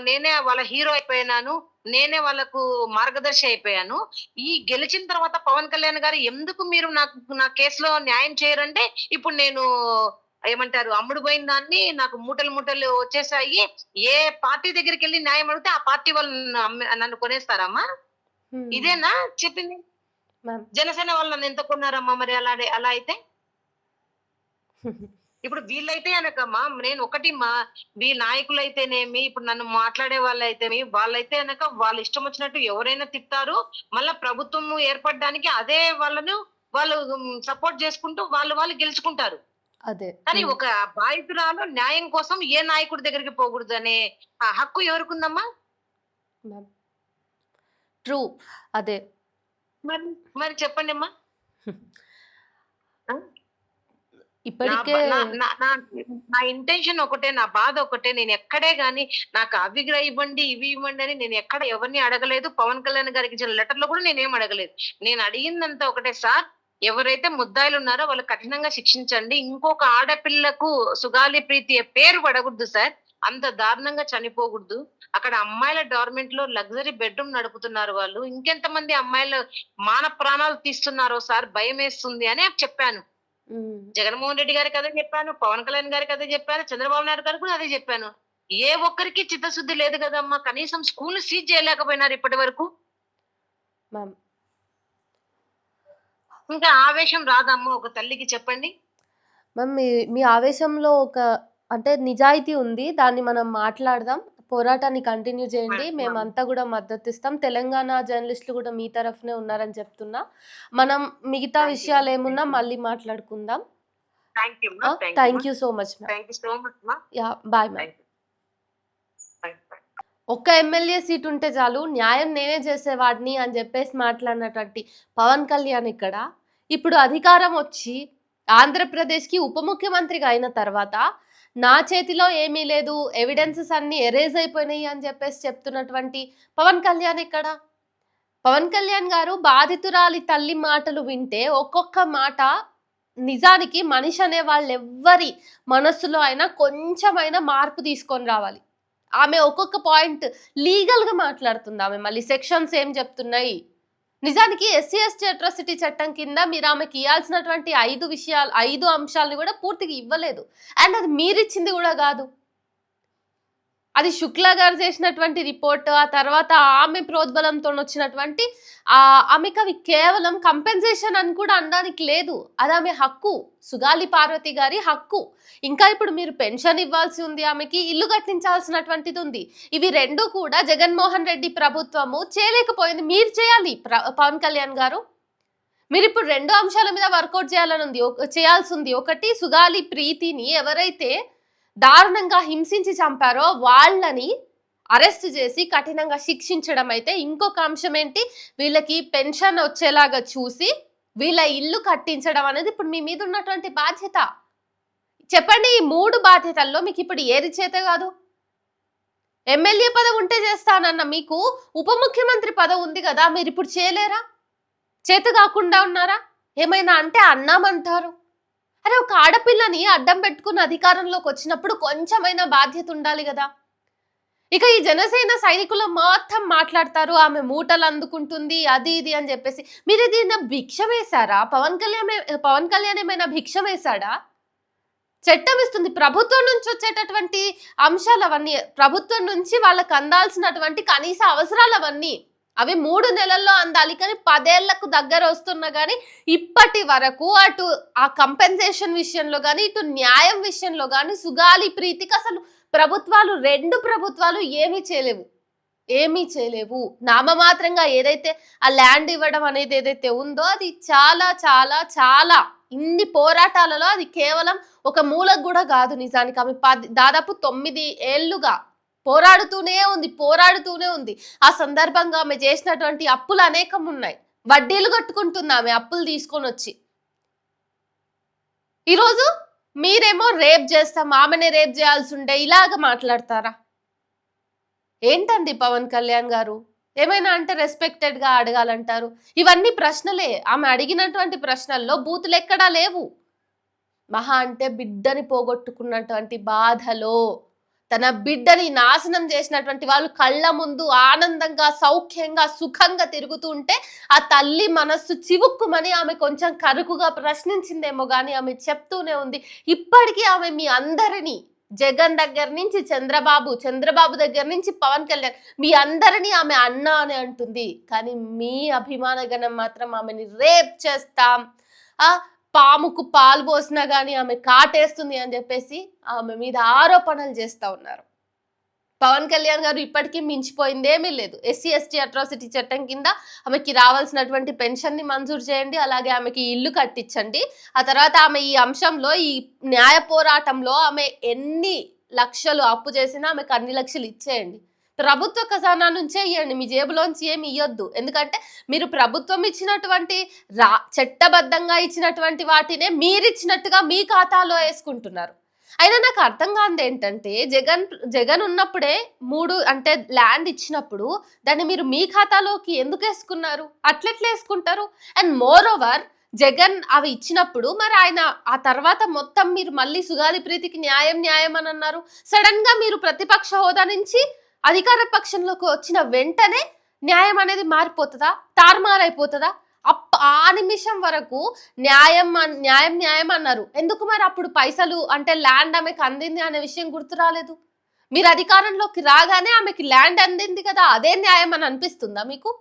నేనే వాళ్ళ హీరో అయిపోయినాను. నేనే వాళ్ళకు మార్గదర్శి అయిపోయాను. ఈ గెలిచిన తర్వాత పవన్ కళ్యాణ్ గారు ఎందుకు మీరు నా కేసులో న్యాయం చేయరంటే, ఇప్పుడు నేను ఏమంటారు అమ్ముడు పోయిన దాన్ని నాకు మూటలు మూటలు వచ్చేసాయి. ఏ పార్టీ దగ్గరికి వెళ్ళి న్యాయం అడిగితే ఆ పార్టీ వాళ్ళు నన్ను కొనేస్తారమ్మా? హ్మ్. ఇదేనా చెప్పింది? మ్యామ్. జనసేన వాళ్ళు నన్ను ఎంత కొన్నారమ్మా మరి అలా అయితే? ఇప్పుడు వీళ్ళైతే అనకమ్మా నేను ఒకటి నాయకులైతేనేమి, ఇప్పుడు నన్ను మాట్లాడే వాళ్ళైతే అనక వాళ్ళ ఇష్టం వచ్చినట్టు ఎవరైనా తిట్టారు. మళ్ళా ప్రభుత్వం ఏర్పడడానికి అదే వాళ్ళు సపోర్ట్ చేసుకుంటూ వాళ్ళు గెలుచుకుంటారు. అదే. కానీ హ్మ్. ఒక బాధితురాలు న్యాయం కోసం ఏ నాయకుడి దగ్గరికి పోకూడదు అనే ఆ హక్కు ఎవరికుందమ్మా? మ్యామ్. ట్రూ. అదే. మరి మరి చెప్పండి అమ్మా. నా ఇప్పటికే బ- నా నా నా- నా ఇంటెన్షన్ ఒకటే, నా బాధ ఒకటే. నేను ఎక్కడే గాని నాకు అవి ఇవ్వండి ఇవి ఇవ్వండి అని నేను ఎక్కడ ఎవరిని అడగలేదు. పవన్ కళ్యాణ్ గారికి ఇచ్చిన లెటర్ లో కూడా నేనేం అడగలేదు. నేను అడిగిందంతా ఒకటే, సార్ ఎవరైతే ముద్దాయిలు ఉన్నారో వాళ్ళు కఠినంగా శిక్షించండి. ఇంకొక ఆడపిల్లకు సుగాలి ప్రీతి పేరు పడకూడదు సార్. అంత దారుణంగా చనిపోకూడదు. అక్కడ అమ్మాయిల డార్మెంట్ లో లగ్జరీ బెడ్రూమ్ నడుపుతున్నారు వాళ్ళు. ఇంకెంతమంది అమ్మాయిలు మాన ప్రాణాలు తీస్తున్నారో సార్ భయం వేస్తుంది అని చెప్పాను. హ్మ్. జగన్మోహన్ రెడ్డి గారికి అదే చెప్పాను. పవన్ కళ్యాణ్ గారికి అదే చెప్పాను. చంద్రబాబు నాయుడు గారికి కూడా అదే చెప్పాను. ఏ ఒక్కరికి చిత్తశుద్ధి లేదు కదమ్మా. కనీసం స్కూల్ సీజ్ చేయలేకపోయినారు ఇప్పటి వరకు. మ్యామ్. ఇంకా ఆవేశం రాదమ్మా ఒక తల్లికి చెప్పండి? మ్యామ్, మీ మీ ఆవేశంలో ఒక అంటే నిజాయితీ ఉంది. దాన్ని మనం మాట్లాడదాం. పోరాటాన్ని కంటిన్యూ చేయండి. మేమంతా గూడా మద్దతిస్తాం. తెలంగాణ జర్నలిస్టులు గూడా మీ తరఫునే ఉన్నారని చెప్తున్నా. మనం మిగతా విషయాలేమున్నా మళ్ళీ మాట్లాడుకుందాం. థ్యాంక్ యూ అమ్మా. Thank you so much ma'am. Thank you so much అమ్మా. Yeah! Bye ma'am. Thank you. ఒక్క ఎమ్మెల్యే సీట్ ఉంటే చాలు, న్యాయం నేనే చేసేవాడిని అని చెప్పేసి మాట్లాడినటువంటి పవన్ కళ్యాణ్ ఇక్కడ, ఇప్పుడు అధికారం వచ్చి ఆంధ్రప్రదేశ్‌కి ఉప ముఖ్యమంత్రిగా అయిన తర్వాత, నా చేతిలో ఏమీ లేదు, ఎవిడెన్సెస్ అన్నీ ఎరేజ్ అయిపోయినాయి అని చెప్పేసి చెప్తున్నటువంటి పవన్ కళ్యాణ్ ఎక్కడ? పవన్ కళ్యాణ్ గారు బాధితురాలి తల్లి మాటలు వింటే ఒక్కొక్క మాట నిజానికి మనిషి అనే వాళ్ళెవ్వరి మనస్సులో అయినా కొంచెమైనా మార్పు తీసుకొని రావాలి. ఆమె ఒక్కొక్క పాయింట్ లీగల్‌గా మాట్లాడుతుంది ఆమె. మళ్ళీ సెక్షన్స్ ఏం చెప్తున్నాయి? నిజానికి ఎస్సీ, ఎస్టీ అట్రాసిటీ చట్టం కింద మీరు ఆమెకి ఇయ్యాల్సినటువంటి 5 అంశాలను కూడా పూర్తిగా ఇవ్వలేదు. అండ్ అది మీరిచ్చింది కూడా కాదు. అది శుక్లా గారు చేసినటువంటి రిపోర్ట్, ఆ తర్వాత ఆమె ప్రోద్బలంతోనొచ్చినటువంటి ఆమెకు అవి కేవలం కంపెన్సేషన్ అని కూడా అనడానికి లేదు. అది ఆమె హక్కు. సుగాలి పార్వతి గారి హక్కు. ఇంకా ఇప్పుడు మీరు పెన్షన్ ఇవ్వాల్సి ఉంది ఆమెకి, ఇల్లు కట్టించాల్సినటువంటిది ఉంది. ఇవి 2 కూడా జగన్మోహన్ రెడ్డి ప్రభుత్వము చేయలేకపోయింది. మీరు చేయాలి పవన్ కళ్యాణ్ గారు. మీరిప్పుడు 2 అంశాల మీద వర్కౌట్ చేయాల్సింది. ఒకటి, సుగాలి ప్రీతిని ఎవరైతే దారుణంగా హింసించి చంపారో వాళ్ళని అరెస్ట్ చేసి కఠినంగా శిక్షించడం అయితే, ఇంకొక అంశం ఏంటి, వీళ్ళకి పెన్షన్ వచ్చేలాగా చూసి వీళ్ళ ఇల్లు కట్టించడం అనేది ఇప్పుడు మీ మీద ఉన్నటువంటి బాధ్యత. చెప్పండి, ఈ 3 బాధ్యతల్లో మీకు ఇప్పుడు ఏది చేత కాదు? ఎమ్మెల్యే పదవి ఉంటే చేస్తానన్న మీకు ఉప ముఖ్యమంత్రి పదవి ఉంది కదా, మీరు ఇప్పుడు చేయలేరా? చేత కాకుండా ఉన్నారా? ఏమైనా అంటే అన్నామంటారు. అరే ఒక ఆడపిల్లని అడ్డం పెట్టుకున్న అధికారంలోకి వచ్చినప్పుడు కొంచెమైనా బాధ్యత ఉండాలి కదా. ఇక ఈ జనసేన సైనికులు మొత్తం మాట్లాడతారు, ఆమె మూటలు అందుకుంటుంది అది ఇది అని చెప్పేసి. మీరు ఇది భిక్ష వేశారా? పవన్ కళ్యాణ్ ఏమైనా భిక్ష వేశాడా? చట్టం ఇస్తుంది. ప్రభుత్వం నుంచి వచ్చేటటువంటి అంశాలు అవన్నీ, ప్రభుత్వం నుంచి వాళ్ళకి అందాల్సినటువంటి కనీస అవసరాలు అవన్నీ, అవి 3 నెలల్లో అందాలి. కానీ 10 ఏళ్లకు దగ్గర వస్తున్నా కానీ ఇప్పటి వరకు అటు ఆ కంపెన్సేషన్ విషయంలో కానీ ఇటు న్యాయం విషయంలో కానీ సుగాలి ప్రీతికి అసలు ప్రభుత్వాలు 2 ప్రభుత్వాలు ఏమీ చేయలేవు. నామమాత్రంగా ఏదైతే ఆ ల్యాండ్ ఇవ్వడం అనేది ఏదైతే ఉందో అది చాలా చాలా చాలా ఇన్ని పోరాటాలలో అది కేవలం ఒక మూలకు కూడా కాదు. నిజానికి ఆమె దాదాపు 9 ఏళ్లుగా పోరాడుతూనే ఉంది. ఆ సందర్భంగా ఆమె చేసినటువంటి అప్పులు అనేకం ఉన్నాయి. వడ్డీలు కట్టుకుంటుంది ఆమె అప్పులు తీసుకొని వచ్చి. ఈరోజు మీరేమో రేప్ చేస్తాం, ఆమెనే రేప్ చేయాల్సి ఉండే ఇలాగ మాట్లాడతారా? ఏంటండి పవన్ కళ్యాణ్ గారు? ఏమైనా అంటే రెస్పెక్టెడ్ గా అడగాలంటారు. ఇవన్నీ ప్రశ్నలే. ఆమె అడిగినటువంటి ప్రశ్నల్లో బూతులు ఎక్కడా లేవు. మహా అంటే బిడ్డని పోగొట్టుకున్నటువంటి బాధలో తన బిడ్డని నాశనం చేసినటువంటి వాళ్ళు కళ్ళ ముందు ఆనందంగా సౌఖ్యంగా సుఖంగా తిరుగుతూ ఉంటే ఆ తల్లి మనస్సు చివుక్కుమని ఆమె కొంచెం కరుకుగా ప్రశ్నించిందేమో కానీ ఆమె చెప్తూనే ఉంది. ఇప్పటికీ ఆమె మీ అందరినీ, జగన్ దగ్గర నుంచి చంద్రబాబు దగ్గర నుంచి పవన్ కళ్యాణ్, మీ అందరినీ ఆమె అన్న అని అంటుంది. కానీ మీ అభిమాన గణం మాత్రం ఆమెని రేప్ చేస్తాం, పాముకు పాలు పోసినా కానీ ఆమె కాటేస్తుంది అని చెప్పేసి ఆమె మీద ఆరోపణలు చేస్తూ ఉన్నారు. పవన్ కళ్యాణ్ గారు ఇప్పటికీ మించిపోయింది ఏమీ లేదు. ఎస్సీ ఎస్టీ అట్రాసిటీ చట్టం కింద ఆమెకి రావాల్సినటువంటి పెన్షన్ ని మంజూరు చేయండి, అలాగే ఆమెకి ఇల్లు కట్టించండి. ఆ తర్వాత ఆమె ఈ అంశంలో ఈ న్యాయ పోరాటంలో ఆమె ఎన్ని లక్షలు అప్పు చేసినా ఆమెకు అన్ని లక్షలు ఇచ్చేయండి. ప్రభుత్వ ఖజానా నుంచే ఇవ్వండి, మీ జేబులోంచి ఏమి ఇవ్వద్దు. ఎందుకంటే మీరు ప్రభుత్వం ఇచ్చినటువంటి చట్టబద్ధంగా ఇచ్చినటువంటి వాటినే మీరిచ్చినట్టుగా మీ ఖాతాలో వేసుకుంటున్నారు. అయినా నాకు అర్థం కానిది ఏంటంటే జగన్ ఉన్నప్పుడే 3 అంటే ల్యాండ్ ఇచ్చినప్పుడు దాన్ని మీరు మీ ఖాతాలోకి ఎందుకు వేసుకున్నారు? అట్లెట్లా వేసుకుంటారు? అండ్ మోర్ ఓవర్ జగన్ అవి ఇచ్చినప్పుడు మరి ఆయన ఆ తర్వాత మొత్తం మీరు మళ్ళీ సుగాలి ప్రీతికి న్యాయం అని అన్నారు. సడన్ గా మీరు ప్రతిపక్ష హోదా నుంచి అధికార పక్షంలోకి వచ్చిన వెంటనే న్యాయం అనేది మారిపోతుందా? తారుమారైపోతుందా? ఆ నిమిషం వరకు న్యాయం అన్నారు. ఎందుకు మరి అప్పుడు పైసలు అంటే ల్యాండ్ ఆమెకు అందింది అనే విషయం గుర్తు రాలేదు? మీరు అధికారంలోకి రాగానే ఆమెకి ల్యాండ్ అందింది కదా, అదే న్యాయం అని అనిపిస్తుందా మీకు?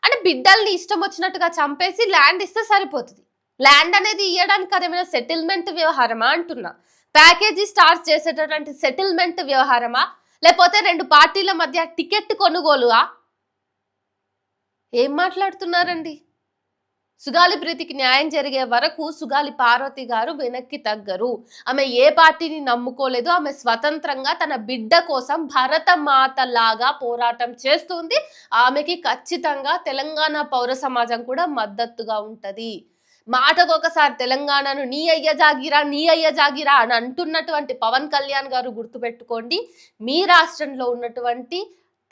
అంటే బిడ్డల్ని ఇష్టం వచ్చినట్టుగా చంపేసి ల్యాండ్ ఇస్తే సరిపోతుంది. ల్యాండ్ అనేది ఇవ్వడానికి అదేమైనా సెటిల్మెంట్ వ్యవహారమా అంటున్నా? ప్యాకేజీ స్టార్ట్ చేసేటటువంటి సెటిల్మెంట్ వ్యవహారమా, లేకపోతే 2 పార్టీల మధ్య టికెట్ కొనుగోలుగా? ఏం మాట్లాడుతున్నారండి? సుగాలి ప్రీతికి న్యాయం జరిగే వరకు సుగాలి పార్వతి గారు వెనక్కి తగ్గరు. ఆమె ఏ పార్టీని నమ్ముకోలేదు. ఆమె స్వతంత్రంగా తన బిడ్డ కోసం భరత మాత లాగా పోరాటం చేస్తుంది. ఆమెకి ఖచ్చితంగా తెలంగాణ పౌర సమాజం కూడా మద్దతుగా ఉంటది. మాటకు ఒకసారి తెలంగాణను నీ అయ్య జాగిరా అని అంటున్నటువంటి పవన్ కళ్యాణ్ గారు గుర్తుపెట్టుకోండి, మీ రాష్ట్రంలో ఉన్నటువంటి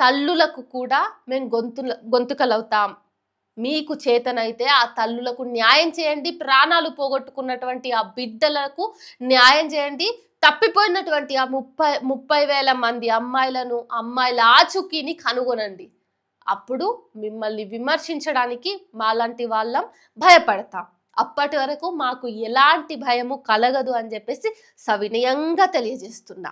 తల్లులకు కూడా మేము గొంతుకలవుతాం. మీకు చేతనైతే ఆ తల్లులకు న్యాయం చేయండి. ప్రాణాలు పోగొట్టుకున్నటువంటి ఆ బిడ్డలకు న్యాయం చేయండి. తప్పిపోయినటువంటి ఆ 30,000 మంది అమ్మాయిల ఆచూకీని కనుగొనండి. అప్పుడు మిమ్మల్ని విమర్శించడానికి మాలాంటి వాళ్ళం భయపడతాం. అప్పటి వరకు మాకు ఎలాంటి భయము కలగదు అని చెప్పేసి సవినయంగా తెలియజేస్తున్నా.